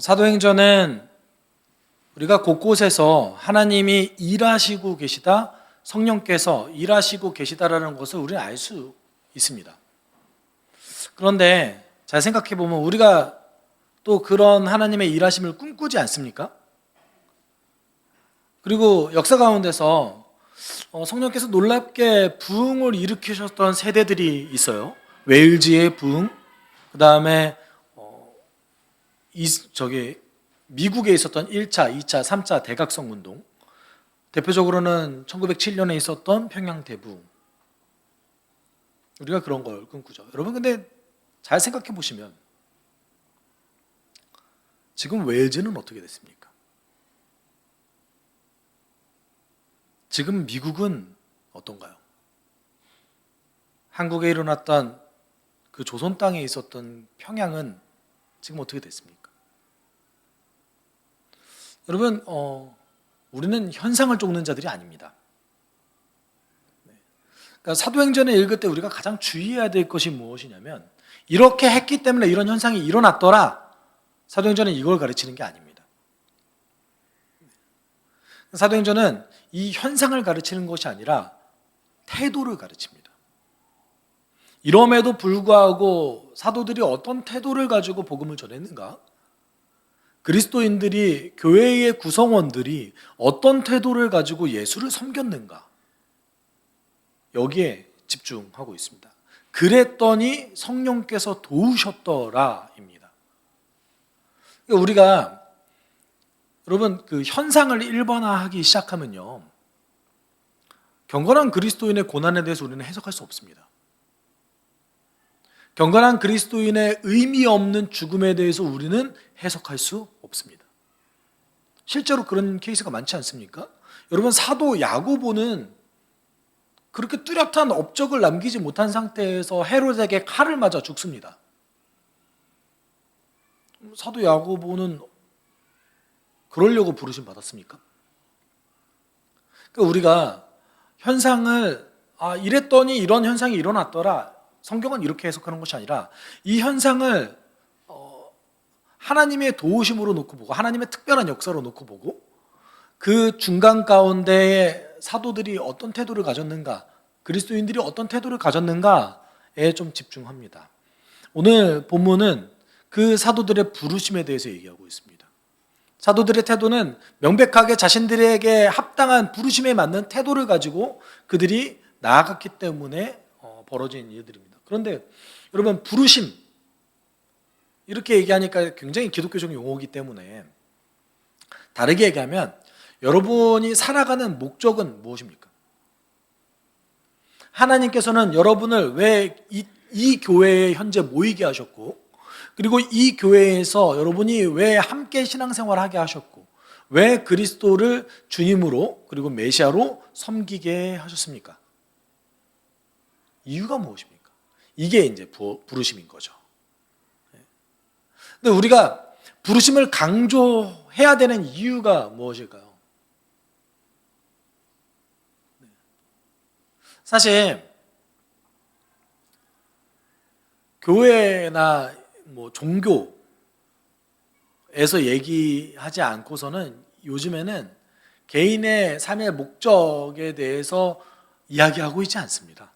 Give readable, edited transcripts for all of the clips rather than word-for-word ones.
사도행전은 우리가 곳곳에서 하나님이 일하시고 계시다, 성령께서 일하시고 계시다라는 것을 우리는 알 수 있습니다. 그런데 잘 생각해 보면 우리가 또 그런 하나님의 일하심을 꿈꾸지 않습니까? 그리고 역사 가운데서 성령께서 놀랍게 부흥을 일으키셨던 세대들이 있어요. 웨일즈의 부흥, 그 다음에 미국에 있었던 1차, 2차, 3차 대각성 운동, 대표적으로는 1907년에 있었던 평양 대부흥. 우리가 그런 걸 꿈꾸죠. 여러분, 근데 잘 생각해 보시면 지금 웨일즈는 어떻게 됐습니까? 지금 미국은 어떤가요? 한국에 일어났던 그 조선 땅에 있었던 평양은 지금 어떻게 됐습니까? 여러분, 우리는 현상을 쫓는 자들이 아닙니다. 그러니까 사도행전을 읽을 때 우리가 가장 주의해야 될 것이 무엇이냐면, 이렇게 했기 때문에 이런 현상이 일어났더라. 사도행전은 이걸 가르치는 게 아닙니다. 사도행전은 이 현상을 가르치는 것이 아니라 태도를 가르칩니다. 이럼에도 불구하고 사도들이 어떤 태도를 가지고 복음을 전했는가? 그리스도인들이, 교회의 구성원들이 어떤 태도를 가지고 예수를 섬겼는가? 여기에 집중하고 있습니다. 그랬더니 성령께서 도우셨더라입니다. 우리가 여러분 그 현상을 일반화하기 시작하면요, 경건한 그리스도인의 고난에 대해서 우리는 해석할 수 없습니다. 경건한 그리스도인의 의미 없는 죽음에 대해서 우리는 해석할 수 없습니다. 실제로 그런 케이스가 많지 않습니까? 여러분, 사도 야고보는 그렇게 뚜렷한 업적을 남기지 못한 상태에서 헤롯에게 칼을 맞아 죽습니다. 사도 야고보는 그러려고 부르심 받았습니까? 그러니까 우리가 현상을 이랬더니 이런 현상이 일어났더라, 성경은 이렇게 해석하는 것이 아니라 이 현상을 하나님의 도우심으로 놓고 보고, 하나님의 특별한 역사로 놓고 보고, 그 중간 가운데에 사도들이 어떤 태도를 가졌는가, 그리스도인들이 어떤 태도를 가졌는가에 좀 집중합니다. 오늘 본문은 그 사도들의 부르심에 대해서 얘기하고 있습니다. 사도들의 태도는 명백하게 자신들에게 합당한 부르심에 맞는 태도를 가지고 그들이 나아갔기 때문에 벌어진 일들입니다. 그런데 여러분, 부르심 이렇게 얘기하니까 굉장히 기독교적 용어이기 때문에 다르게 얘기하면 여러분이 살아가는 목적은 무엇입니까? 하나님께서는 여러분을 왜 이 교회에 현재 모이게 하셨고, 그리고 이 교회에서 여러분이 왜 함께 신앙생활을 하게 하셨고, 왜 그리스도를 주님으로 그리고 메시아로 섬기게 하셨습니까? 이유가 무엇입니까? 이게 이제 부르심인 거죠. 근데 우리가 부르심을 강조해야 되는 이유가 무엇일까요? 사실 교회나 종교에서 얘기하지 않고서는 요즘에는 개인의 삶의 목적에 대해서 이야기하고 있지 않습니다.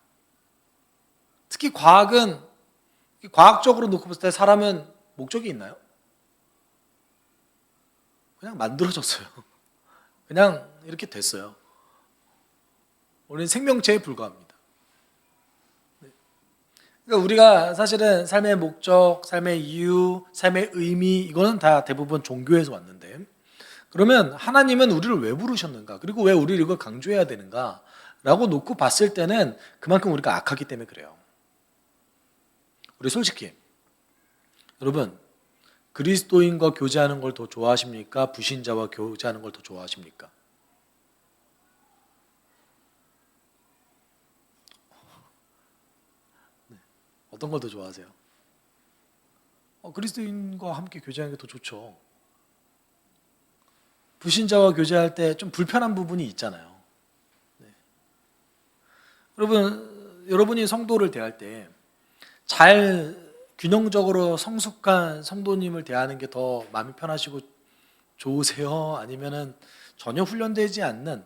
특히 과학적으로 놓고 봤을 때 사람은 목적이 있나요? 그냥 만들어졌어요. 그냥 이렇게 됐어요. 우리는 생명체에 불과합니다. 그러니까 우리가 사실은 삶의 목적, 삶의 이유, 삶의 의미, 이거는 다 대부분 종교에서 왔는데, 그러면 하나님은 우리를 왜 부르셨는가? 그리고 왜 우리를 이걸 강조해야 되는가? 라고 놓고 봤을 때는 그만큼 우리가 악하기 때문에 그래요. 우리 솔직히 여러분, 그리스도인과 교제하는 걸 더 좋아하십니까? 불신자와 교제하는 걸 더 좋아하십니까? 어떤 걸 더 좋아하세요? 그리스도인과 함께 교제하는 게 더 좋죠. 불신자와 교제할 때 좀 불편한 부분이 있잖아요. 네. 여러분이 성도를 대할 때 잘 균형적으로 성숙한 성도님을 대하는 게 더 마음이 편하시고 좋으세요? 아니면은 전혀 훈련되지 않는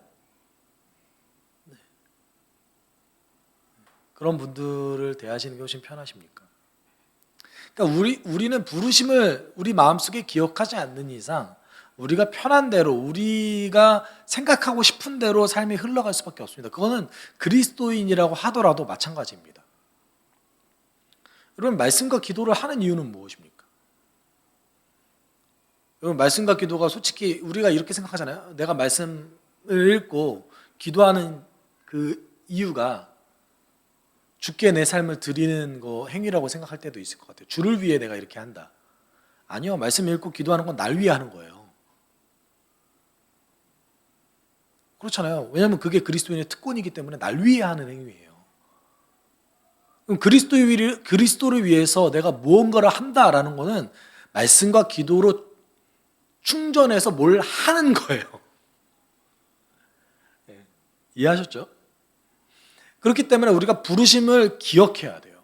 그런 분들을 대하시는 게 훨씬 편하십니까? 그러니까 우리는 부르심을 우리 마음속에 기억하지 않는 이상 우리가 편한 대로 우리가 생각하고 싶은 대로 삶이 흘러갈 수밖에 없습니다. 그거는 그리스도인이라고 하더라도 마찬가지입니다. 여러분, 말씀과 기도를 하는 이유는 무엇입니까? 여러분, 말씀과 기도가 솔직히 우리가 이렇게 생각하잖아요. 내가 말씀을 읽고 기도하는 그 이유가 주께 내 삶을 드리는 거 행위라고 생각할 때도 있을 것 같아요. 주를 위해 내가 이렇게 한다. 아니요, 말씀 읽고 기도하는 건 날 위해 하는 거예요. 그렇잖아요. 왜냐하면 그게 그리스도인의 특권이기 때문에 날 위해 하는 행위예요. 그럼 그리스도를 위해서 내가 무언가를 한다라는 거는 말씀과 기도로 충전해서 뭘 하는 거예요. 네. 이해하셨죠? 그렇기 때문에 우리가 부르심을 기억해야 돼요.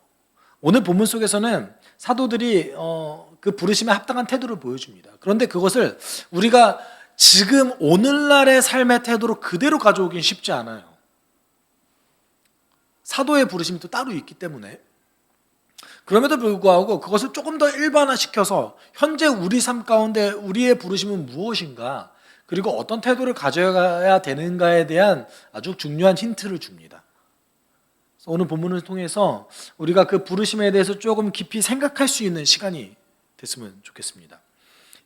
오늘 본문 속에서는 사도들이 그 부르심에 합당한 태도를 보여줍니다. 그런데 그것을 우리가 지금 오늘날의 삶의 태도로 그대로 가져오긴 쉽지 않아요. 사도의 부르심이 또 따로 있기 때문에. 그럼에도 불구하고 그것을 조금 더 일반화시켜서 현재 우리 삶 가운데 우리의 부르심은 무엇인가, 그리고 어떤 태도를 가져야 되는가에 대한 아주 중요한 힌트를 줍니다. 오늘 본문을 통해서 우리가 그 부르심에 대해서 조금 깊이 생각할 수 있는 시간이 됐으면 좋겠습니다.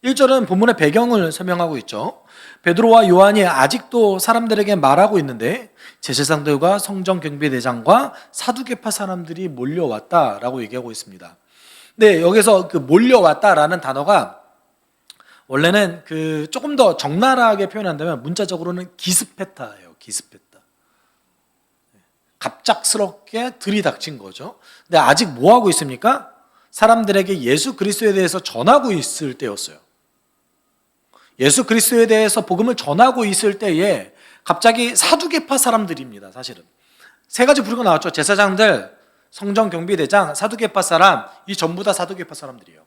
1절은 본문의 배경을 설명하고 있죠. 베드로와 요한이 아직도 사람들에게 말하고 있는데 제사장들과 성전경비대장과 사두개파 사람들이 몰려왔다라고 얘기하고 있습니다. 근데 여기서 그 몰려왔다라는 단어가 원래는 그 조금 더 적나라하게 표현한다면 문자적으로는 기스페타예요. 기스페타. 갑작스럽게 들이닥친 거죠. 근데 아직 뭐 하고 있습니까? 사람들에게 예수 그리스도에 대해서 전하고 있을 때였어요. 예수 그리스도에 대해서 복음을 전하고 있을 때에 갑자기 사두개파 사람들입니다. 사실은 세 가지 부류가 나왔죠. 제사장들, 성전경비대장, 사두개파 사람. 이 전부 다 사두개파 사람들이에요.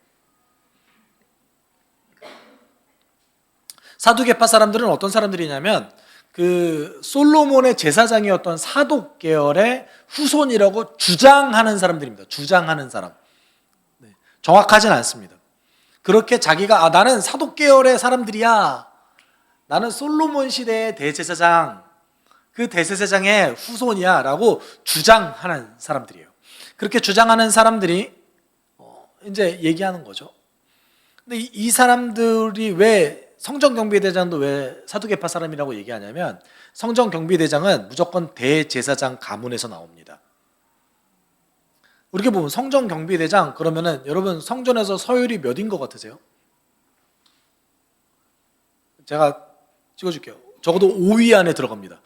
사두개파 사람들은 어떤 사람들이냐면 그 솔로몬의 제사장이었던 사독 계열의 후손이라고 주장하는 사람들입니다. 주장하는 사람. 네, 정확하진 않습니다. 그렇게 자기가 나는 사독 계열의 사람들이야. 나는 솔로몬 시대의 대제사장, 그 대제사장의 후손이야 라고 주장하는 사람들이에요. 그렇게 주장하는 사람들이 이제 얘기하는 거죠. 근데 이 사람들이 왜 성전경비대장도 왜 사두개파 사람이라고 얘기하냐면 성전경비대장은 무조건 대제사장 가문에서 나옵니다. 이렇게 보면 성전경비대장 그러면은 여러분 성전에서 서열이 몇인 것 같으세요? 제가 찍어줄게요. 적어도 5위 안에 들어갑니다.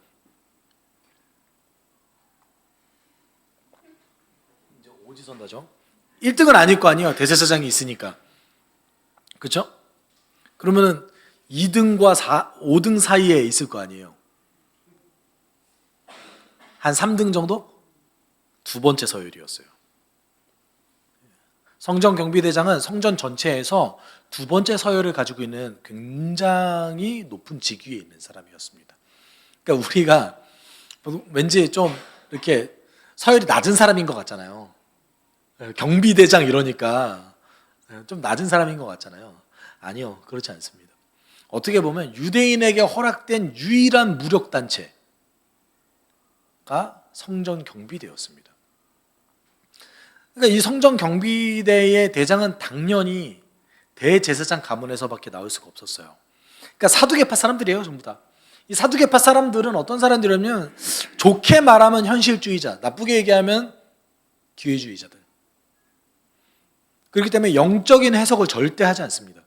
이제 오지선다죠. 1등은 아닐 거 아니에요. 대제사장이 있으니까. 그렇죠? 그러면은 2등과 5등 사이에 있을 거 아니에요. 한 3등 정도? 두 번째 서열이었어요. 성전경비대장은 성전 전체에서 두 번째 서열을 가지고 있는 굉장히 높은 직위에 있는 사람이었습니다. 그러니까 우리가 왠지 좀 이렇게 서열이 낮은 사람인 것 같잖아요. 경비대장 이러니까 좀 낮은 사람인 것 같잖아요. 아니요, 그렇지 않습니다. 어떻게 보면 유대인에게 허락된 유일한 무력단체가 성전경비대였습니다. 그러니까 이 성전경비대의 대장은 당연히 대제사장 가문에서밖에 나올 수가 없었어요. 그러니까 사두개파 사람들이에요, 전부 다. 이 사두개파 사람들은 어떤 사람들이냐면 좋게 말하면 현실주의자, 나쁘게 얘기하면 기회주의자들. 그렇기 때문에 영적인 해석을 절대 하지 않습니다.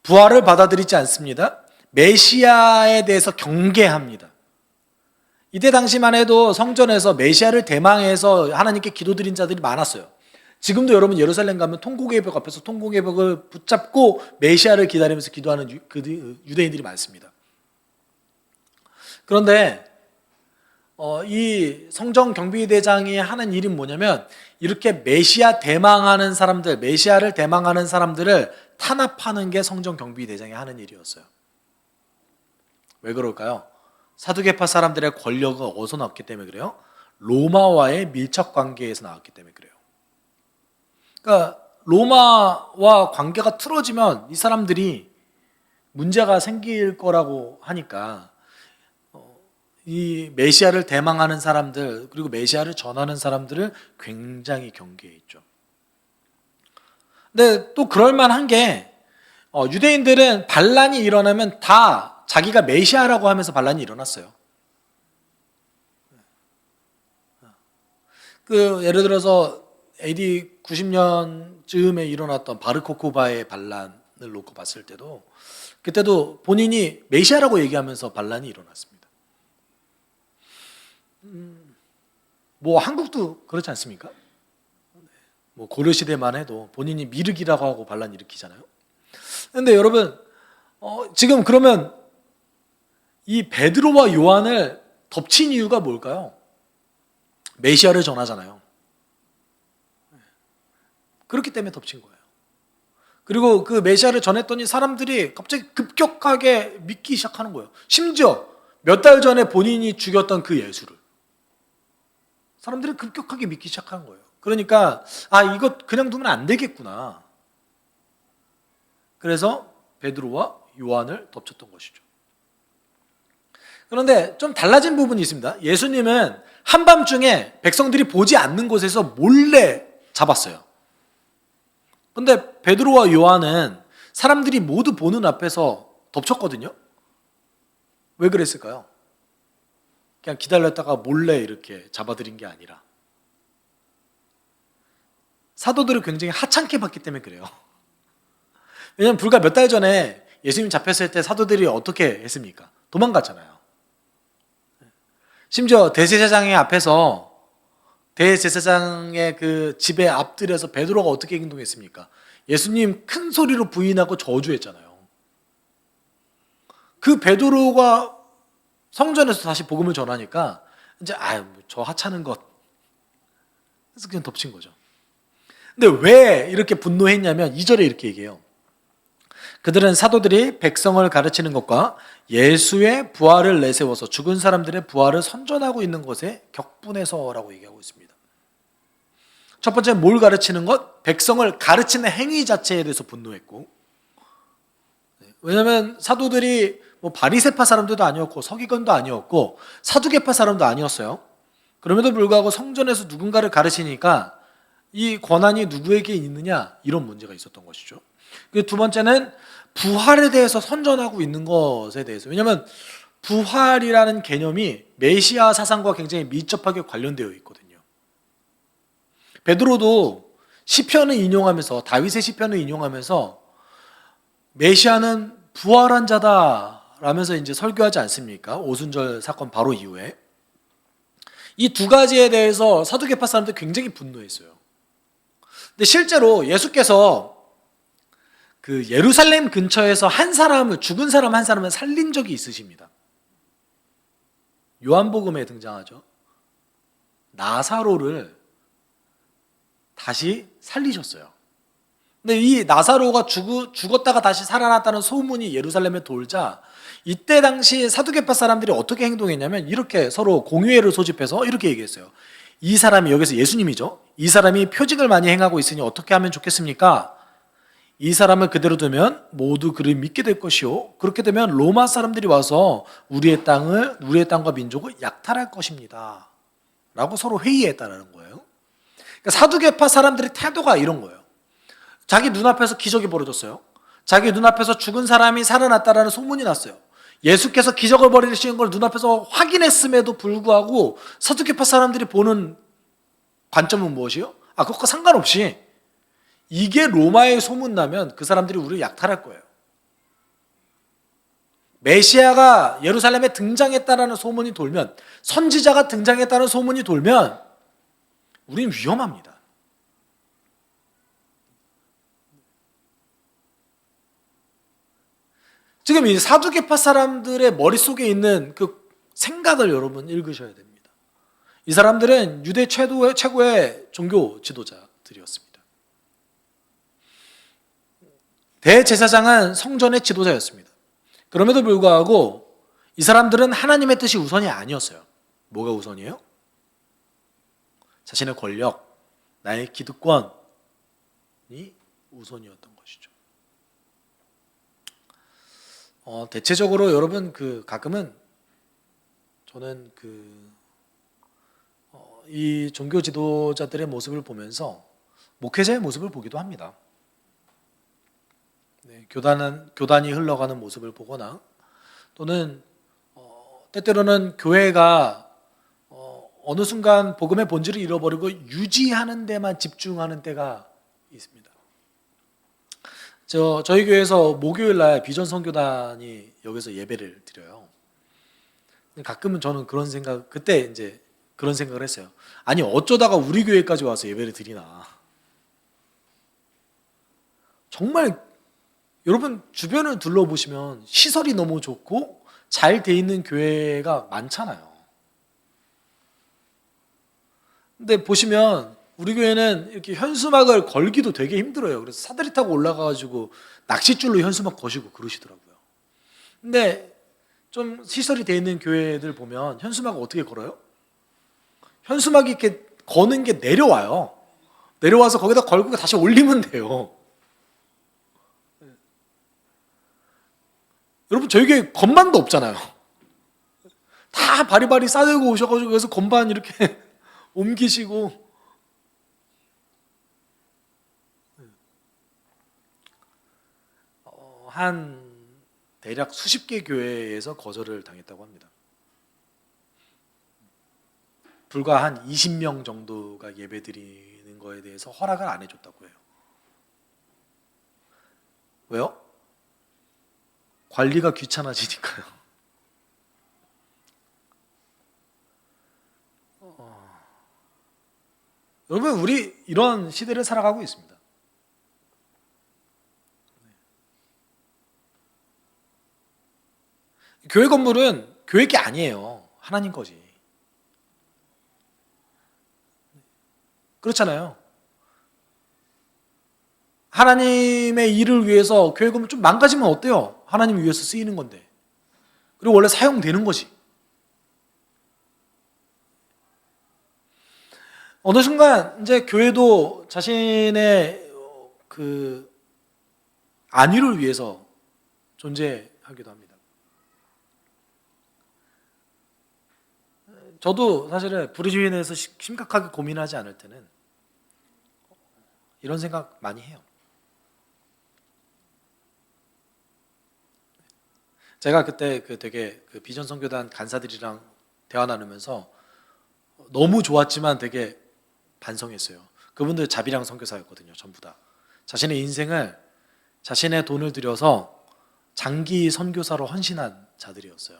부활을 받아들이지 않습니다. 메시아에 대해서 경계합니다. 이때 당시만 해도 성전에서 메시아를 대망해서 하나님께 기도드린 자들이 많았어요. 지금도 여러분 예루살렘 가면 통곡의 벽 앞에서 통곡의 벽을 붙잡고 메시아를 기다리면서 기도하는 유대인들이 많습니다. 그런데 이 성전 경비대장이 하는 일이 뭐냐면 이렇게 메시아 대망하는 사람들, 메시아를 대망하는 사람들을 탄압하는 게 성전 경비대장이 하는 일이었어요. 왜 그럴까요? 사두개파 사람들의 권력은 어디서 나왔기 때문에 그래요? 로마와의 밀착 관계에서 나왔기 때문에 그래요. 그러니까 로마와 관계가 틀어지면 이 사람들이 문제가 생길 거라고 하니까 이 메시아를 대망하는 사람들 그리고 메시아를 전하는 사람들을 굉장히 경계했죠. 근데 또 그럴 만한 게 유대인들은 반란이 일어나면 다 자기가 메시아라고 하면서 반란이 일어났어요. 예를 들어서 AD 90년쯤에 일어났던 바르코코바의 반란을 놓고 봤을 때도 그때도 본인이 메시아라고 얘기하면서 반란이 일어났습니다. 뭐 한국도 그렇지 않습니까? 뭐 고려시대만 해도 본인이 미륵이라고 하고 반란 일으키잖아요. 그런데 여러분 지금 그러면 이 베드로와 요한을 덮친 이유가 뭘까요? 메시아를 전하잖아요. 그렇기 때문에 덮친 거예요. 그리고 그 메시아를 전했더니 사람들이 갑자기 급격하게 믿기 시작하는 거예요. 심지어 몇 달 전에 본인이 죽였던 그 예수를 사람들이 급격하게 믿기 시작한 거예요. 그러니까 이거 그냥 두면 안 되겠구나. 그래서 베드로와 요한을 덮쳤던 것이죠. 그런데 좀 달라진 부분이 있습니다. 예수님은 한밤중에 백성들이 보지 않는 곳에서 몰래 잡았어요. 그런데 베드로와 요한은 사람들이 모두 보는 앞에서 덮쳤거든요. 왜 그랬을까요? 그냥 기다렸다가 몰래 이렇게 잡아들인 게 아니라 사도들을 굉장히 하찮게 봤기 때문에 그래요. 왜냐하면 불과 몇 달 전에 예수님 잡혔을 때 사도들이 어떻게 했습니까? 도망갔잖아요. 심지어 대제사장의 앞에서 대제사장의 그 집에 앞들여서 베드로가 어떻게 행동했습니까? 예수님 큰 소리로 부인하고 저주했잖아요. 그 베드로가 성전에서 다시 복음을 전하니까 이제 저 하찮은 것 그래서 그냥 덮친 거죠. 근데 왜 이렇게 분노했냐면 2절에 이렇게 얘기해요. 그들은 사도들이 백성을 가르치는 것과 예수의 부활을 내세워서 죽은 사람들의 부활을 선전하고 있는 것에 격분해서라고 얘기하고 있습니다. 첫 번째 뭘 가르치는 것? 백성을 가르치는 행위 자체에 대해서 분노했고, 왜냐하면 사도들이 뭐 바리새파 사람들도 아니었고 서기관도 아니었고 사두개파 사람도 아니었어요. 그럼에도 불구하고 성전에서 누군가를 가르치니까 이 권한이 누구에게 있느냐 이런 문제가 있었던 것이죠. 두 번째는 부활에 대해서 선전하고 있는 것에 대해서, 왜냐하면 부활이라는 개념이 메시아 사상과 굉장히 밀접하게 관련되어 있거든요. 베드로도 시편을 인용하면서 다윗의 시편을 인용하면서 메시아는 부활한 자다 라면서 이제 설교하지 않습니까? 오순절 사건 바로 이후에 이 두 가지에 대해서 사두개파 사람들 굉장히 분노했어요. 근데 실제로 예수께서 그 예루살렘 근처에서 죽은 사람 한 사람을 살린 적이 있으십니다. 요한복음에 등장하죠. 나사로를 다시 살리셨어요. 근데 이 나사로가 죽었다가 다시 살아났다는 소문이 예루살렘에 돌자 이때 당시 사두개파 사람들이 어떻게 행동했냐면 이렇게 서로 공유회를 소집해서 이렇게 얘기했어요. 이 사람이, 여기서 예수님이죠, 이 사람이 표징을 많이 행하고 있으니 어떻게 하면 좋겠습니까? 이 사람을 그대로 두면 모두 그를 믿게 될 것이요, 그렇게 되면 로마 사람들이 와서 우리의 땅과 민족을 약탈할 것입니다 라고 서로 회의했다는 거예요. 그러니까 사두개파 사람들의 태도가 이런 거예요. 자기 눈앞에서 기적이 벌어졌어요. 자기 눈앞에서 죽은 사람이 살아났다라는 소문이 났어요. 예수께서 기적을 벌이시는 걸 눈앞에서 확인했음에도 불구하고 사두개파 사람들이 보는 관점은 무엇이요? 그것과 상관없이 이게 로마에 소문나면 그 사람들이 우리를 약탈할 거예요. 메시아가 예루살렘에 등장했다라는 소문이 돌면, 선지자가 등장했다는 소문이 돌면 우리는 위험합니다. 지금 이 사두개파 사람들의 머릿속에 있는 그 생각을 여러분 읽으셔야 됩니다. 이 사람들은 유대 최고의 종교 지도자들이었습니다. 대제사장은 성전의 지도자였습니다. 그럼에도 불구하고 이 사람들은 하나님의 뜻이 우선이 아니었어요. 뭐가 우선이에요? 자신의 권력, 나의 기득권이 우선이었던 것이죠. 대체적으로 여러분 가끔은 저는 이 종교 지도자들의 모습을 보면서 목회자의 모습을 보기도 합니다. 네, 교단이 흘러가는 모습을 보거나 또는 때때로는 교회가 어느 순간 복음의 본질을 잃어버리고 유지하는 데만 집중하는 때가 있습니다. 저희 교회에서 목요일 날 비전 선교단이 여기서 예배를 드려요. 가끔은 저는 그때 이제 그런 생각을 했어요. 아니 어쩌다가 우리 교회까지 와서 예배를 드리나. 정말 여러분 주변을 둘러보시면 시설이 너무 좋고 잘 돼 있는 교회가 많잖아요. 근데 보시면 우리 교회는 이렇게 현수막을 걸기도 되게 힘들어요. 그래서 사다리 타고 올라가가지고 낚싯줄로 현수막 거시고 그러시더라고요. 근데 좀 시설이 돼 있는 교회들 보면 현수막을 어떻게 걸어요? 현수막이 이렇게 거는 게 내려와요. 내려와서 거기다 걸고 다시 올리면 돼요. 여러분 저희 교회 건반도 없잖아요. 다 바리바리 싸들고 오셔가지고 그래서 건반 이렇게 옮기시고 한 대략 수십 개 교회에서 거절을 당했다고 합니다. 불과 한 20명 정도가 예배드리는 거에 대해서 허락을 안 해줬다고 해요. 왜요? 관리가 귀찮아지니까요. 여러분 우리 이런 시대를 살아가고 있습니다. 교회 건물은 교회 게 아니에요. 하나님 거지. 그렇잖아요. 하나님의 일을 위해서 교회 건물 좀 망가지면 어때요? 하나님 위해서 쓰이는 건데. 그리고 원래 사용되는 거지. 어느 순간 이제 교회도 자신의 안위를 위해서 존재하기도 합니다. 저도 사실은 부르주의에 대해서 심각하게 고민하지 않을 때는 이런 생각 많이 해요. 제가 그때 되게 비전 선교단 간사들이랑 대화 나누면서 너무 좋았지만 되게 반성했어요. 그분들 자비랑 선교사였거든요. 전부 다 자신의 인생을 자신의 돈을 들여서 장기 선교사로 헌신한 자들이었어요.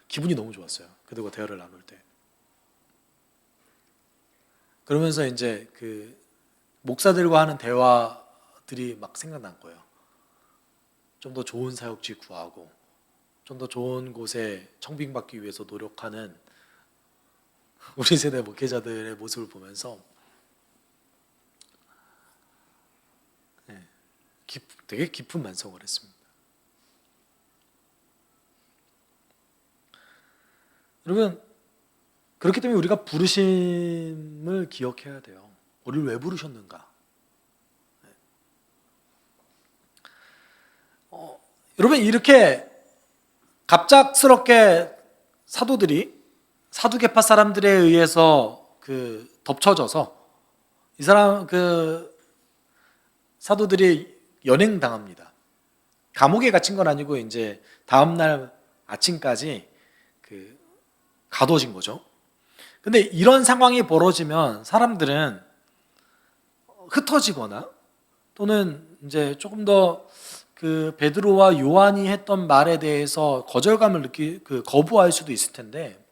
기분이 너무 좋았어요. 그들과 대화를 나눌 때. 그러면서 이제 목사들과 하는 대화들이 막 생각난 거예요. 좀 더 좋은 사역지 구하고 좀 더 좋은 곳에 청빙받기 위해서 노력하는 우리 세대 목회자들의 모습을 보면서 되게 깊은 반성을 했습니다. 여러분 그렇기 때문에 우리가 부르심을 기억해야 돼요. 우리를 왜 부르셨는가? 여러분 이렇게 갑작스럽게 사두개파 사람들에 의해서 덮쳐져서 이 사도들이 연행당합니다. 감옥에 갇힌 건 아니고 이제 다음날 아침까지 가둬진 거죠. 근데 이런 상황이 벌어지면 사람들은 흩어지거나 또는 이제 조금 더 베드로와 요한이 했던 말에 대해서 거절감을 거부할 수도 있을 텐데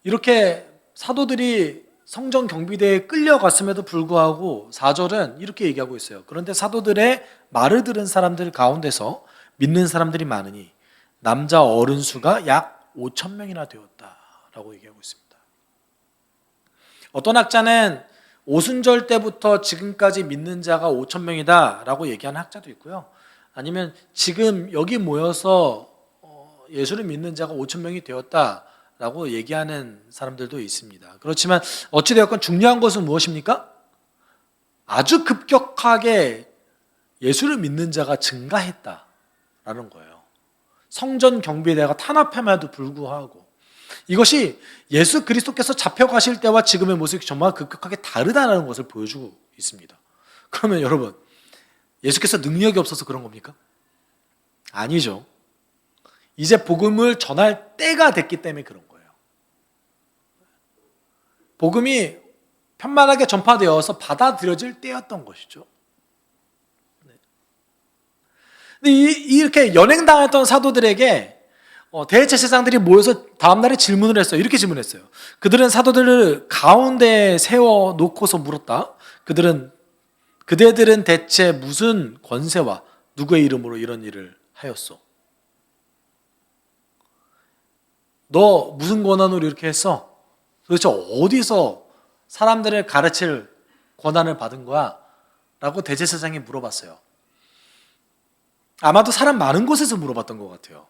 이렇게 사도들이 성전 경비대에 끌려갔음에도 불구하고 4절은 이렇게 얘기하고 있어요. 그런데 사도들의 말을 들은 사람들 가운데서 믿는 사람들이 많으니 남자 어른 수가 약 5,000명이나 되었다라고 얘기하고 있습니다. 어떤 학자는 오순절 때부터 지금까지 믿는 자가 5천 명이다 라고 얘기하는 학자도 있고요. 아니면 지금 여기 모여서 예수를 믿는 자가 5천 명이 되었다라고 얘기하는 사람들도 있습니다. 그렇지만 어찌되었건 중요한 것은 무엇입니까? 아주 급격하게 예수를 믿는 자가 증가했다라는 거예요. 성전 경비대가 탄압함에도 불구하고 이것이 예수 그리스도께서 잡혀가실 때와 지금의 모습이 정말 급격하게 다르다는 것을 보여주고 있습니다. 그러면 여러분, 예수께서 능력이 없어서 그런 겁니까? 아니죠. 이제 복음을 전할 때가 됐기 때문에 그런 거예요. 복음이 편만하게 전파되어서 받아들여질 때였던 것이죠. 근데 이렇게 연행당했던 사도들에게 대제사장들이 모여서 다음날에 질문을 했어요. 이렇게 질문했어요. 그들은 사도들을 가운데에 세워놓고서 물었다. 그대들은 대체 무슨 권세와 누구의 이름으로 이런 일을 하였소? 너 무슨 권한으로 이렇게 했어? 도대체 어디서 사람들을 가르칠 권한을 받은 거야? 라고 대제사장이 물어봤어요. 아마도 사람 많은 곳에서 물어봤던 것 같아요.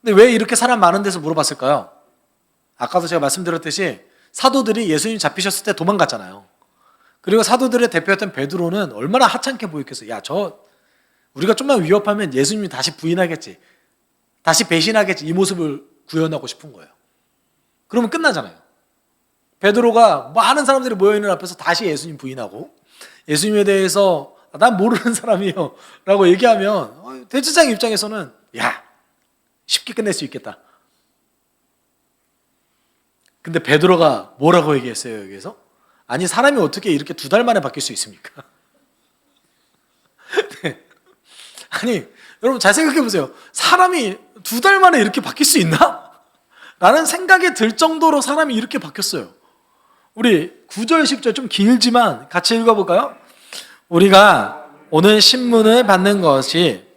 근데 왜 이렇게 사람 많은 데서 물어봤을까요? 아까도 제가 말씀드렸듯이 사도들이 예수님 잡히셨을 때 도망갔잖아요. 그리고 사도들의 대표였던 베드로는 얼마나 하찮게 보였겠어요. 야, 우리가 좀만 위협하면 예수님이 다시 부인하겠지, 다시 배신하겠지, 이 모습을 구현하고 싶은 거예요. 그러면 끝나잖아요. 베드로가 많은 사람들이 모여있는 앞에서 다시 예수님 부인하고 예수님에 대해서 난 모르는 사람이에요 라고 얘기하면 대제사장 입장에서는 야, 쉽게 끝낼 수 있겠다. 근데 베드로가 뭐라고 얘기했어요, 여기에서? 아니, 사람이 어떻게 이렇게 2달 만에 바뀔 수 있습니까? 네. 아니, 여러분 잘 생각해 보세요. 사람이 2달 만에 이렇게 바뀔 수 있나? 라는 생각이 들 정도로 사람이 이렇게 바뀌었어요. 우리 9절, 10절 좀 길지만 같이 읽어볼까요? 우리가 오늘 신문을 받는 것이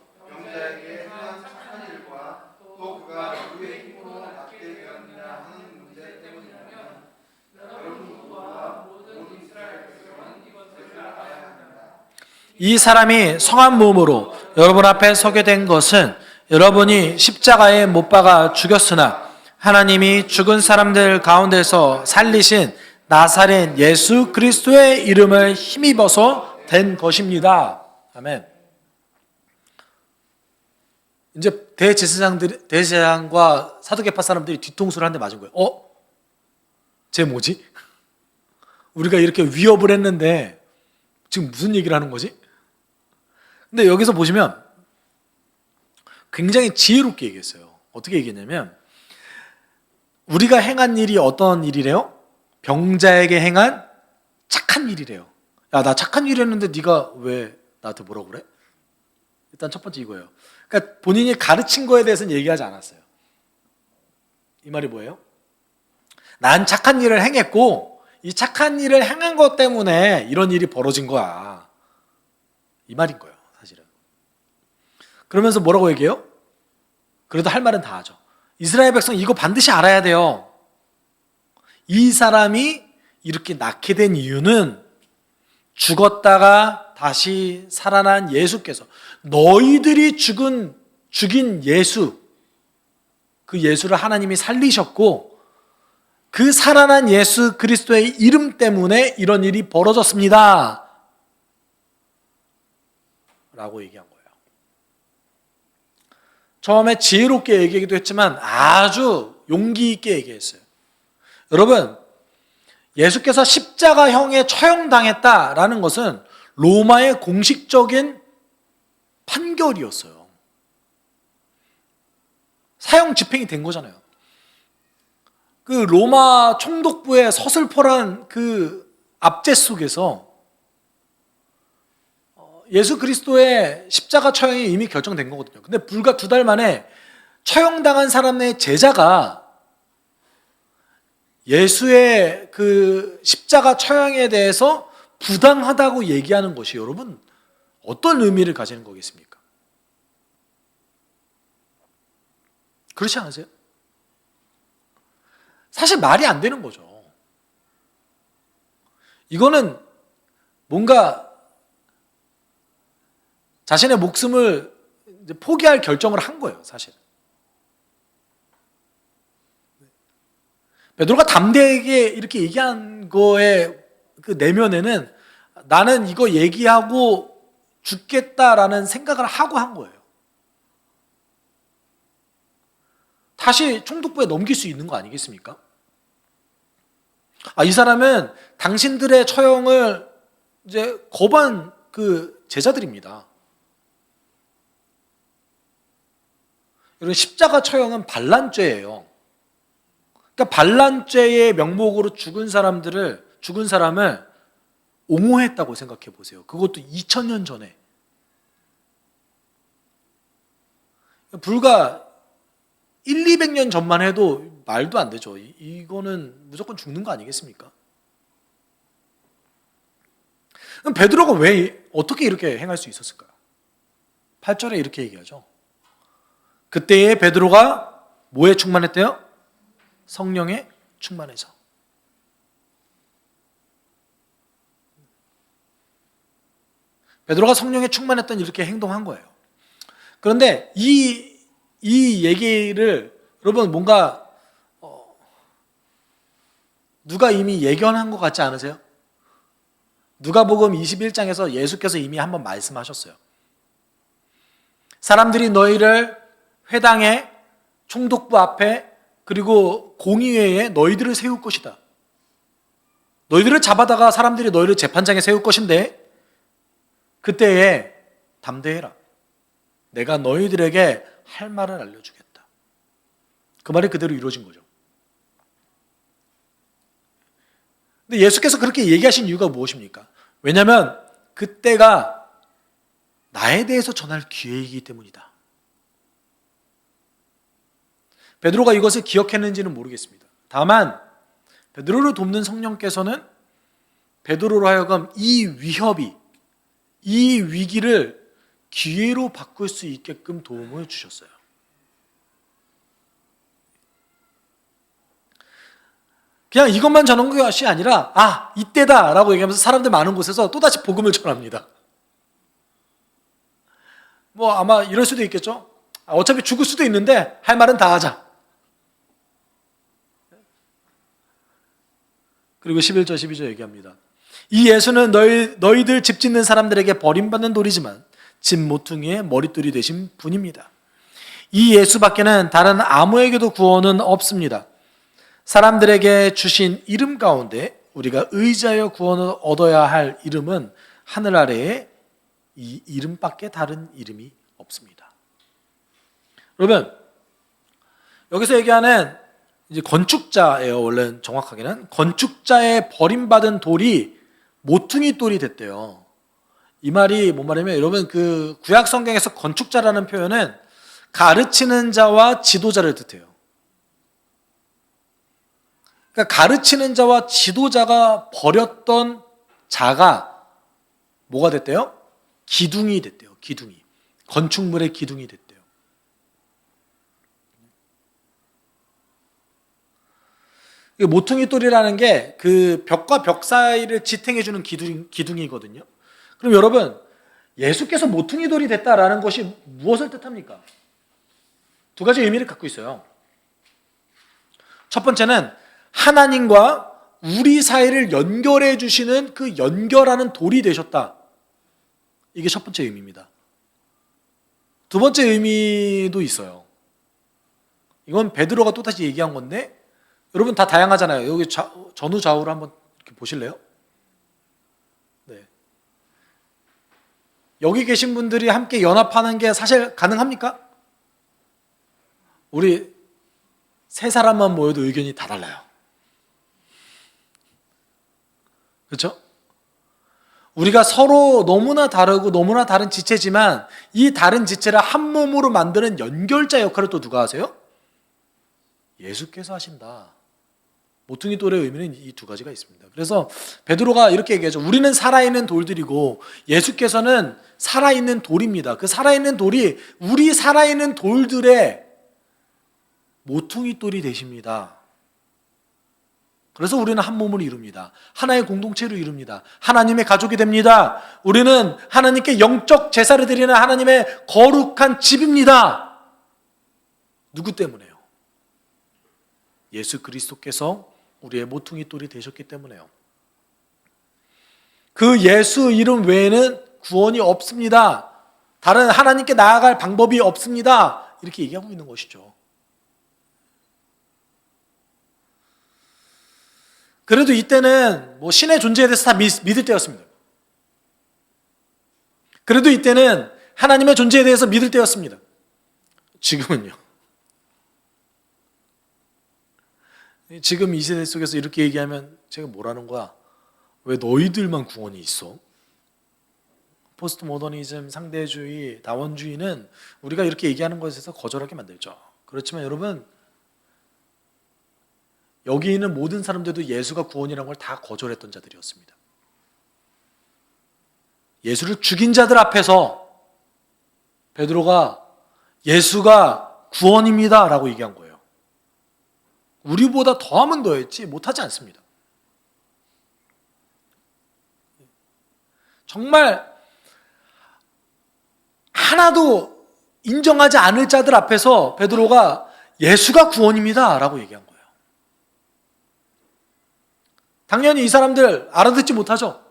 이 사람이 성한 몸으로 여러분 앞에 서게 된 것은 여러분이 십자가에 못 박아 죽였으나 하나님이 죽은 사람들 가운데서 살리신 나사렛 예수 그리스도의 이름을 힘입어서 된 것입니다. 아멘. 이제 대제사장과 사두개파 사람들이 뒤통수를 한 대 맞은 거예요. 쟤 뭐지? 우리가 이렇게 위협을 했는데 지금 무슨 얘기를 하는 거지? 근데 여기서 보시면 굉장히 지혜롭게 얘기했어요. 어떻게 얘기했냐면 우리가 행한 일이 어떤 일이래요? 병자에게 행한 착한 일이래요. 야, 나 착한 일 했는데 네가 왜 나한테 뭐라고 그래? 일단 첫 번째 이거예요. 그러니까 본인이 가르친 거에 대해서는 얘기하지 않았어요. 이 말이 뭐예요? 난 착한 일을 행했고 이 착한 일을 행한 것 때문에 이런 일이 벌어진 거야. 이 말인 거예요, 사실은. 그러면서 뭐라고 얘기해요? 그래도 할 말은 다 하죠. 이스라엘 백성 이거 반드시 알아야 돼요. 이 사람이 이렇게 낳게 된 이유는 죽었다가 다시 살아난 예수께서 너희들이 죽인 예수, 그 예수를 하나님이 살리셨고 그 살아난 예수 그리스도의 이름 때문에 이런 일이 벌어졌습니다 라고 얘기한 거예요. 처음에 지혜롭게 얘기하기도 했지만 아주 용기 있게 얘기했어요. 여러분, 예수께서 십자가형에 처형당했다라는 것은 로마의 공식적인 판결이었어요. 사형 집행이 된 거잖아요. 그 로마 총독부의 서슬퍼런 그 압제 속에서 예수 그리스도의 십자가 처형이 이미 결정된 거거든요. 근데 불과 2달 만에 처형당한 사람의 제자가 예수의 그 십자가 처형에 대해서 부당하다고 얘기하는 것이 여러분 어떤 의미를 가지는 거겠습니까? 그렇지 않으세요? 사실 말이 안 되는 거죠. 이거는 뭔가 자신의 목숨을 이제 포기할 결정을 한 거예요, 사실. 베드로가 담대하게 이렇게 얘기한 거에 그 내면에는 나는 이거 얘기하고 죽겠다라는 생각을 하고 한 거예요. 다시 총독부에 넘길 수 있는 거 아니겠습니까? 이 사람은 당신들의 처형을 이제 거부한 그 제자들입니다. 여러분, 십자가 처형은 반란죄예요. 그러니까 반란죄의 명목으로 죽은 사람을 옹호했다고 생각해 보세요. 그것도 2000년 전에. 불과 200년 전만 해도 말도 안 되죠. 이거는 무조건 죽는 거 아니겠습니까? 그럼 베드로가 왜 어떻게 이렇게 행할 수 있었을까요? 8절에 이렇게 얘기하죠. 그때에 베드로가 뭐에 충만했대요? 성령에 충만해서. 베드로가 성령에 충만했던 이렇게 행동한 거예요. 그런데 이 얘기를 여러분 뭔가 누가 이미 예견한 것 같지 않으세요? 누가복음 21장에서 예수께서 이미 한번 말씀하셨어요. 사람들이 너희를 회당에, 총독부 앞에, 그리고 공의회에 너희들을 세울 것이다. 너희들을 잡아다가 사람들이 너희를 재판장에 세울 것인데 그때에 담대해라. 내가 너희들에게 할 말을 알려주겠다. 그 말이 그대로 이루어진 거죠. 근데 예수께서 그렇게 얘기하신 이유가 무엇입니까? 왜냐하면 그때가 나에 대해서 전할 기회이기 때문이다. 베드로가 이것을 기억했는지는 모르겠습니다. 다만 베드로를 돕는 성령께서는 베드로로 하여금 이 위기를 기회로 바꿀 수 있게끔 도움을 주셨어요. 그냥 이것만 전한 것이 아니라 이때다라고 얘기하면서 사람들 많은 곳에서 또다시 복음을 전합니다. 아마 이럴 수도 있겠죠. 어차피 죽을 수도 있는데 할 말은 다 하자. 그리고 11절 12절 얘기합니다. 이 예수는 너희들 집 짓는 사람들에게 버림받는 돌이지만 집 모퉁이의 머릿돌이 되신 분입니다. 이 예수밖에는 다른 아무에게도 구원은 없습니다. 사람들에게 주신 이름 가운데 우리가 의지하여 구원을 얻어야 할 이름은 하늘 아래에 이 이름밖에 다른 이름이 없습니다. 여러분, 여기서 얘기하는 이제 건축자예요. 원래 정확하게는 건축자의 버림받은 돌이 모퉁이 돌이 됐대요. 이 말이 뭔 말이냐면 여러분 그 구약 성경에서 건축자라는 표현은 가르치는 자와 지도자를 뜻해요. 그러니까 가르치는 자와 지도자가 버렸던 자가 뭐가 됐대요? 기둥이 됐대요. 기둥이. 건축물의 기둥이 됐대요. 모퉁이 돌이라는 게 그 벽과 벽 사이를 지탱해주는 기둥이거든요. 그럼 여러분, 예수께서 모퉁이 돌이 됐다라는 것이 무엇을 뜻합니까? 두 가지 의미를 갖고 있어요. 첫 번째는 하나님과 우리 사이를 연결해 주시는 그 연결하는 돌이 되셨다. 이게 첫 번째 의미입니다. 두 번째 의미도 있어요. 이건 베드로가 또다시 얘기한 건데 여러분 다 다양하잖아요. 여기 전후 좌우를 한번 이렇게 보실래요? 네. 여기 계신 분들이 함께 연합하는 게 사실 가능합니까? 우리 세 사람만 모여도 의견이 다 달라요. 그렇죠? 우리가 서로 너무나 다르고 너무나 다른 지체지만 이 다른 지체를 한 몸으로 만드는 연결자 역할을 또 누가 하세요? 예수께서 하신다. 모퉁이 돌의 의미는 이 두 가지가 있습니다. 그래서 베드로가 이렇게 얘기하죠. 우리는 살아있는 돌들이고 예수께서는 살아있는 돌입니다. 그 살아있는 돌이 우리 살아있는 돌들의 모퉁이 돌이 되십니다. 그래서 우리는 한 몸을 이룹니다. 하나의 공동체로 이룹니다. 하나님의 가족이 됩니다. 우리는 하나님께 영적 제사를 드리는 하나님의 거룩한 집입니다. 누구 때문에요? 예수 그리스도께서 우리의 모퉁이 돌이 되셨기 때문에요. 그 예수 이름 외에는 구원이 없습니다. 다른 하나님께 나아갈 방법이 없습니다. 이렇게 얘기하고 있는 것이죠. 그래도 이때는 신의 존재에 대해서 다 믿을 때였습니다. 그래도 이때는 하나님의 존재에 대해서 믿을 때였습니다. 지금은요. 지금 이 세대 속에서 이렇게 얘기하면 제가 뭐라는 거야? 왜 너희들만 구원이 있어? 포스트 모더니즘, 상대주의, 다원주의는 우리가 이렇게 얘기하는 것에서 거절하게 만들죠. 그렇지만 여러분, 여기 있는 모든 사람들도 예수가 구원이라는 걸 다 거절했던 자들이었습니다. 예수를 죽인 자들 앞에서 베드로가 예수가 구원입니다 라고 얘기한 거예요. 우리보다 더하면 더했지 못하지 않습니다. 정말 하나도 인정하지 않을 자들 앞에서 베드로가 예수가 구원입니다 라고 얘기한 거예요. 당연히 이 사람들 알아듣지 못하죠.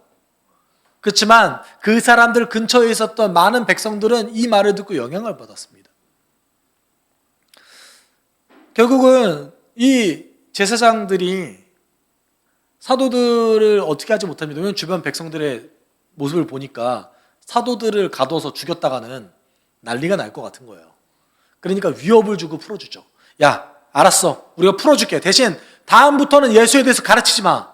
그렇지만 그 사람들 근처에 있었던 많은 백성들은 이 말을 듣고 영향을 받았습니다. 결국은 이 제사장들이 사도들을 어떻게 하지 못합니다. 왜냐하면 주변 백성들의 모습을 보니까 사도들을 가둬서 죽였다가는 난리가 날 것 같은 거예요. 그러니까 위협을 주고 풀어주죠. 야, 알았어. 우리가 풀어줄게. 대신 다음부터는 예수에 대해서 가르치지 마.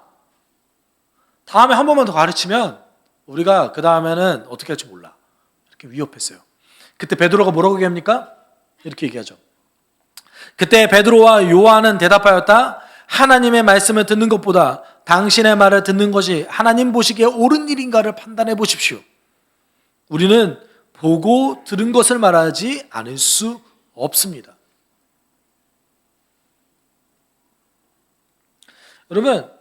다음에 한 번만 더 가르치면 우리가 그 다음에는 어떻게 할지 몰라. 이렇게 위협했어요. 그때 베드로가 뭐라고 얘기합니까? 이렇게 얘기하죠. 그때 베드로와 요한은 대답하였다. 하나님의 말씀을 듣는 것보다 당신의 말을 듣는 것이 하나님 보시기에 옳은 일인가를 판단해 보십시오. 우리는 보고 들은 것을 말하지 않을 수 없습니다. 여러분,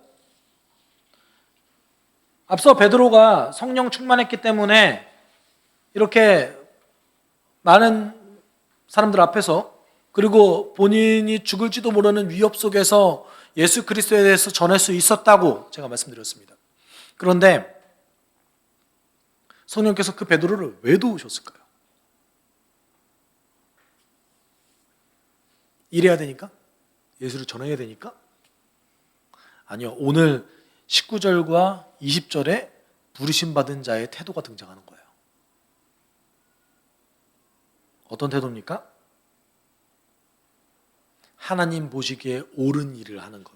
앞서 베드로가 성령 충만했기 때문에 이렇게 많은 사람들 앞에서 그리고 본인이 죽을지도 모르는 위협 속에서 예수 그리스도에 대해서 전할 수 있었다고 제가 말씀드렸습니다. 그런데 성령께서 그 베드로를 왜 도우셨을까요? 일해야 되니까? 예수를 전해야 되니까? 아니요. 오늘 19절과 20절에 부르심받은 자의 태도가 등장하는 거예요. 어떤 태도입니까? 하나님 보시기에 옳은 일을 하는 것.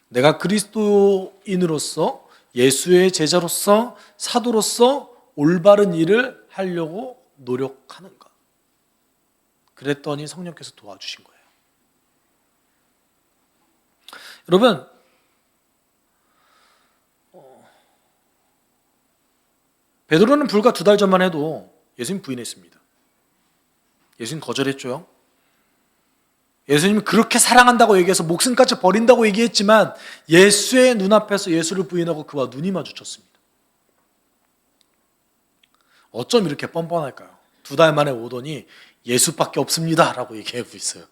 내가 그리스도인으로서 예수의 제자로서 사도로서 올바른 일을 하려고 노력하는 것. 그랬더니 성령께서 도와주신 거예요. 여러분, 베드로는 불과 2달 전만 해도 예수님 부인했습니다. 예수님 거절했죠. 예수님이 그렇게 사랑한다고 얘기해서 목숨까지 버린다고 얘기했지만 예수의 눈앞에서 예수를 부인하고 그와 눈이 마주쳤습니다. 어쩜 이렇게 뻔뻔할까요? 2달 만에 오더니 예수밖에 없습니다 라고 얘기하고 있어요.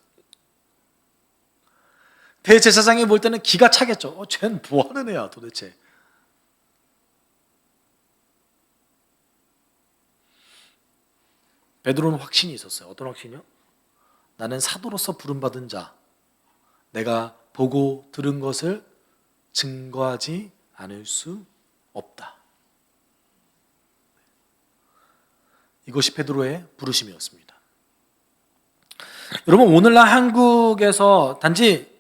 대제사장이 볼 때는 기가 차겠죠. 쟤는 뭐하는 애야 도대체. 베드로는 확신이 있었어요. 어떤 확신이요? 나는 사도로서 부름받은 자, 내가 보고 들은 것을 증거하지 않을 수 없다. 이것이 베드로의 부르심이었습니다. 여러분, 오늘날 한국에서 단지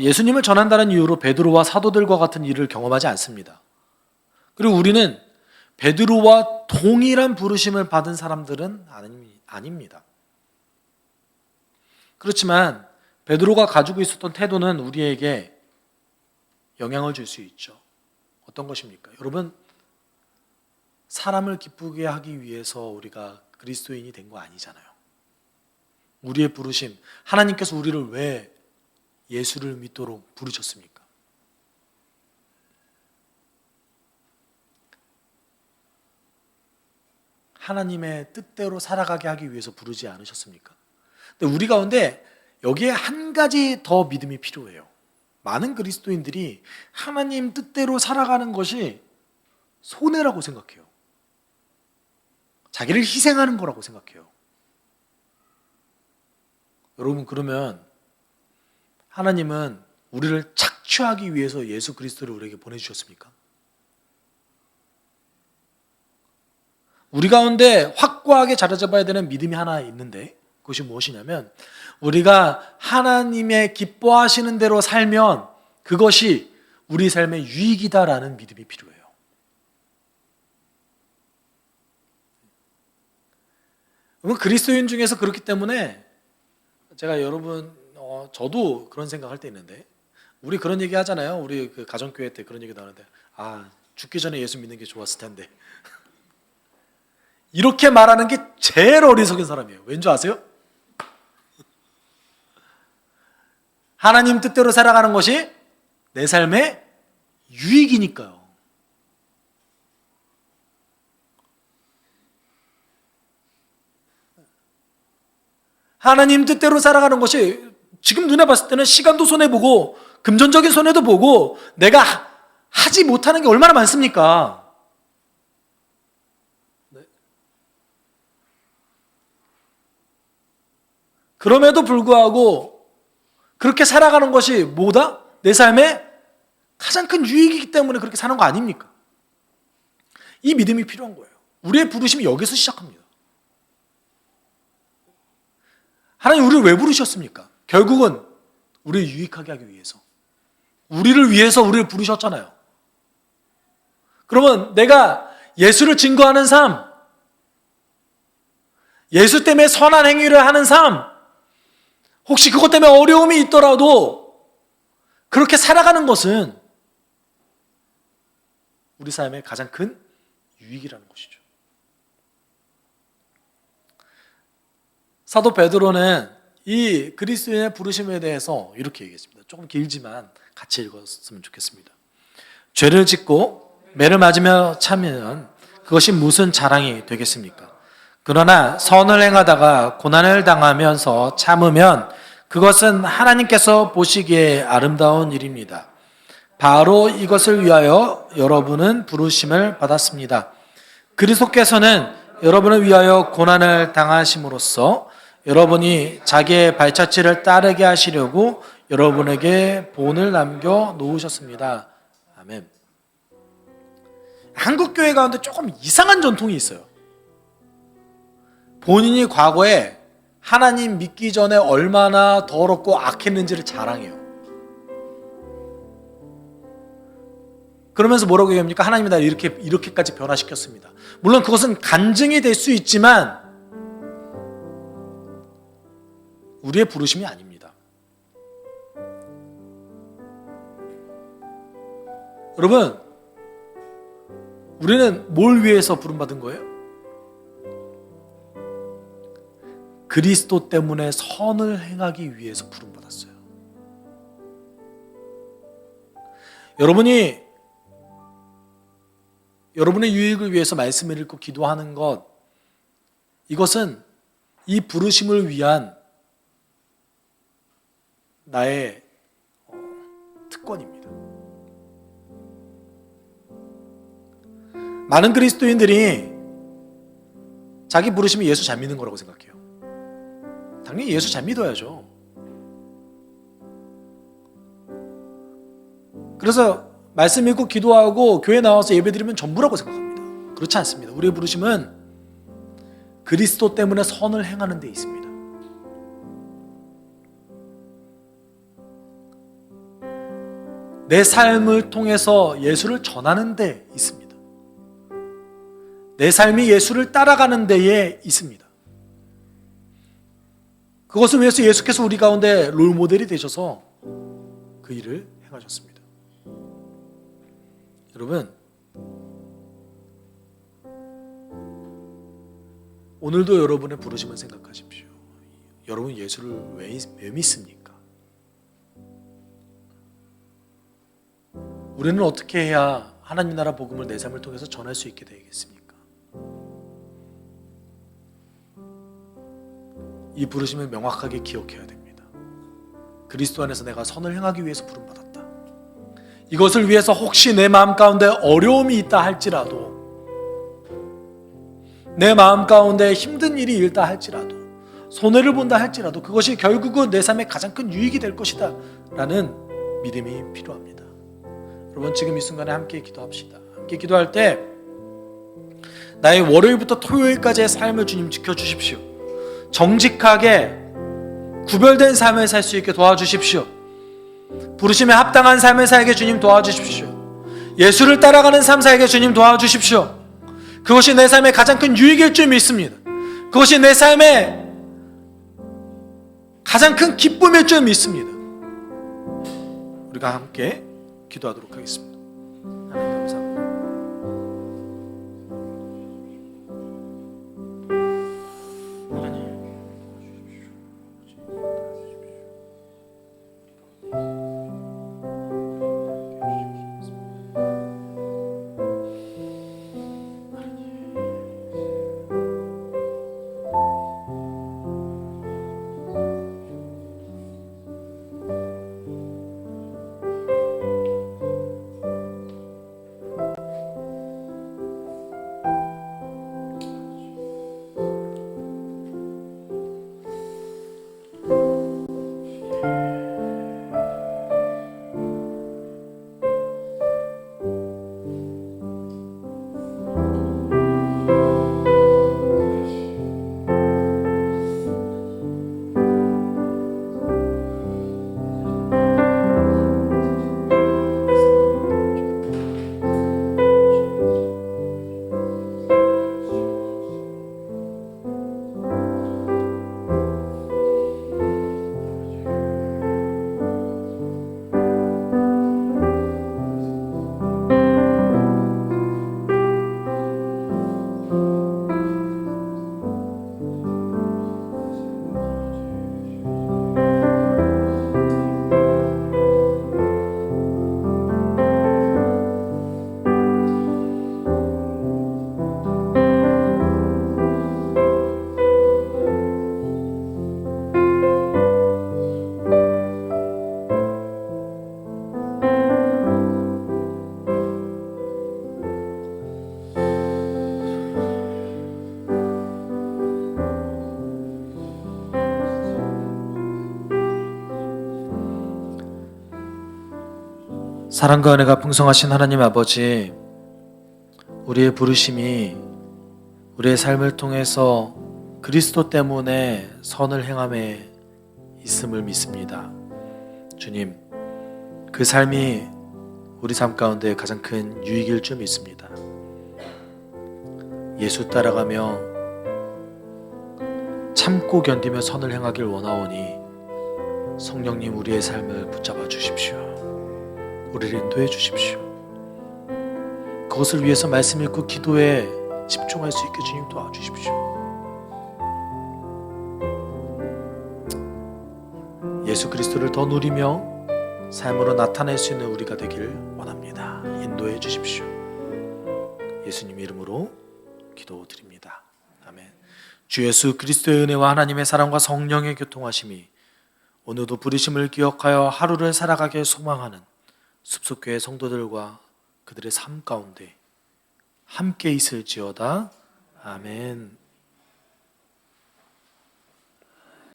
예수님을 전한다는 이유로 베드로와 사도들과 같은 일을 경험하지 않습니다. 그리고 우리는 베드로와 동일한 부르심을 받은 사람들은 아닙니다. 그렇지만 베드로가 가지고 있었던 태도는 우리에게 영향을 줄 수 있죠. 어떤 것입니까? 여러분, 사람을 기쁘게 하기 위해서 우리가 그리스도인이 된 거 아니잖아요. 우리의 부르심, 하나님께서 우리를 왜 예수를 믿도록 부르셨습니까? 하나님의 뜻대로 살아가게 하기 위해서 부르지 않으셨습니까? 근데 우리 가운데 여기에 한 가지 더 믿음이 필요해요. 많은 그리스도인들이 하나님 뜻대로 살아가는 것이 손해라고 생각해요. 자기를 희생하는 거라고 생각해요. 여러분, 그러면 하나님은 우리를 착취하기 위해서 예수 그리스도를 우리에게 보내주셨습니까? 우리 가운데 확고하게 자리 잡아야 되는 믿음이 하나 있는데, 그것이 무엇이냐면 우리가 하나님의 기뻐하시는 대로 살면 그것이 우리 삶의 유익이다라는 믿음이 필요해요. 그리스도인 중에서 그렇기 때문에 제가 여러분, 저도 그런 생각할 때 있는데, 우리 그런 얘기 하잖아요. 우리 그 가정교회 때 그런 얘기 나오는데, 죽기 전에 예수 믿는 게 좋았을 텐데. 이렇게 말하는 게 제일 어리석은 사람이에요. 왠지 아세요? 하나님 뜻대로 살아가는 것이 내 삶의 유익이니까요. 하나님 뜻대로 살아가는 것이 지금 눈에 봤을 때는 시간도 손해보고 금전적인 손해도 보고 내가 하지 못하는 게 얼마나 많습니까? 그럼에도 불구하고 그렇게 살아가는 것이 뭐다? 내 삶의 가장 큰 유익이기 때문에 그렇게 사는 거 아닙니까? 이 믿음이 필요한 거예요. 우리의 부르심이 여기서 시작합니다. 하나님 우리를 왜 부르셨습니까? 결국은 우리를 유익하게 하기 위해서, 우리를 위해서 우리를 부르셨잖아요. 그러면 내가 예수를 증거하는 삶, 예수 때문에 선한 행위를 하는 삶, 혹시 그것 때문에 어려움이 있더라도 그렇게 살아가는 것은 우리 삶의 가장 큰 유익이라는 것이죠. 사도 베드로는 이 그리스도인의 부르심에 대해서 이렇게 얘기했습니다. 조금 길지만 같이 읽었으면 좋겠습니다. 죄를 짓고 매를 맞으며 참으면 그것이 무슨 자랑이 되겠습니까? 그러나 선을 행하다가 고난을 당하면서 참으면 그것은 하나님께서 보시기에 아름다운 일입니다. 바로 이것을 위하여 여러분은 부르심을 받았습니다. 그리스도께서는 여러분을 위하여 고난을 당하심으로써 여러분이 자기의 발자취를 따르게 하시려고 여러분에게 본을 남겨 놓으셨습니다. 아멘. 한국 교회 가운데 조금 이상한 전통이 있어요. 본인이 과거에 하나님 믿기 전에 얼마나 더럽고 악했는지를 자랑해요. 그러면서 뭐라고 얘기합니까? 하나님이 나를 이렇게까지 변화시켰습니다. 물론 그것은 간증이 될 수 있지만 우리의 부르심이 아닙니다. 여러분, 우리는 뭘 위해서 부름받은 거예요? 그리스도 때문에 선을 행하기 위해서 부름받았어요. 여러분이 여러분의 유익을 위해서 말씀을 읽고 기도하는 것, 이것은 이 부르심을 위한 나의 특권입니다. 많은 그리스도인들이 자기 부르심이 예수 잘 믿는 거라고 생각해요. 당연히 예수 잘 믿어야죠. 그래서 말씀 읽고 기도하고 교회 나와서 예배드리면 전부라고 생각합니다. 그렇지 않습니다. 우리의 부르심은 그리스도 때문에 선을 행하는 데 있습니다. 내 삶을 통해서 예수를 전하는 데 있습니다. 내 삶이 예수를 따라가는 데에 있습니다. 그것을 위해서 예수께서 우리 가운데 롤모델이 되셔서 그 일을 행하셨습니다. 여러분, 오늘도 여러분의 부르심을 생각하십시오. 여러분 예수를 왜 믿습니까? 우리는 어떻게 해야 하나님 나라 복음을 내 삶을 통해서 전할 수 있게 되겠습니까? 이 부르심을 명확하게 기억해야 됩니다. 그리스도 안에서 내가 선을 행하기 위해서 부름받았다. 이것을 위해서 혹시 내 마음 가운데 어려움이 있다 할지라도, 내 마음 가운데 힘든 일이 있다 할지라도, 손해를 본다 할지라도 그것이 결국은 내 삶의 가장 큰 유익이 될 것이다 라는 믿음이 필요합니다. 여러분, 지금 이 순간에 함께 기도합시다. 함께 기도할 때 나의 월요일부터 토요일까지의 삶을 주님 지켜주십시오. 정직하게 구별된 삶을 살 수 있게 도와주십시오. 부르심에 합당한 삶을 살게 주님 도와주십시오. 예수를 따라가는 삶 살게 주님 도와주십시오. 그것이 내 삶의 가장 큰 유익일 줄 믿습니다. 그것이 내 삶의 가장 큰 기쁨일 줄 믿습니다. 우리가 함께 기도하도록 하겠습니다. 하나님 감사합니다. 사랑과 은혜가 풍성하신 하나님 아버지, 우리의 부르심이 우리의 삶을 통해서 그리스도 때문에 선을 행함에 있음을 믿습니다. 주님, 그 삶이 우리 삶 가운데 가장 큰 유익일 줄 믿습니다. 예수 따라가며 참고 견디며 선을 행하길 원하오니 성령님, 우리의 삶을 붙잡아 주십시오. 우리를 인도해 주십시오. 그것을 위해서 말씀 읽고 기도에 집중할 수 있게 주님 도와주십시오. 예수 그리스도를 더 누리며 삶으로 나타낼 수 있는 우리가 되길 원합니다. 인도해 주십시오. 예수님 이름으로 기도드립니다. 아멘. 주 예수 그리스도의 은혜와 하나님의 사랑과 성령의 교통하심이 오늘도 부르심을 기억하여 하루를 살아가길 소망하는 숲속교회 성도들과 그들의 삶 가운데 함께 있을지어다. 아멘.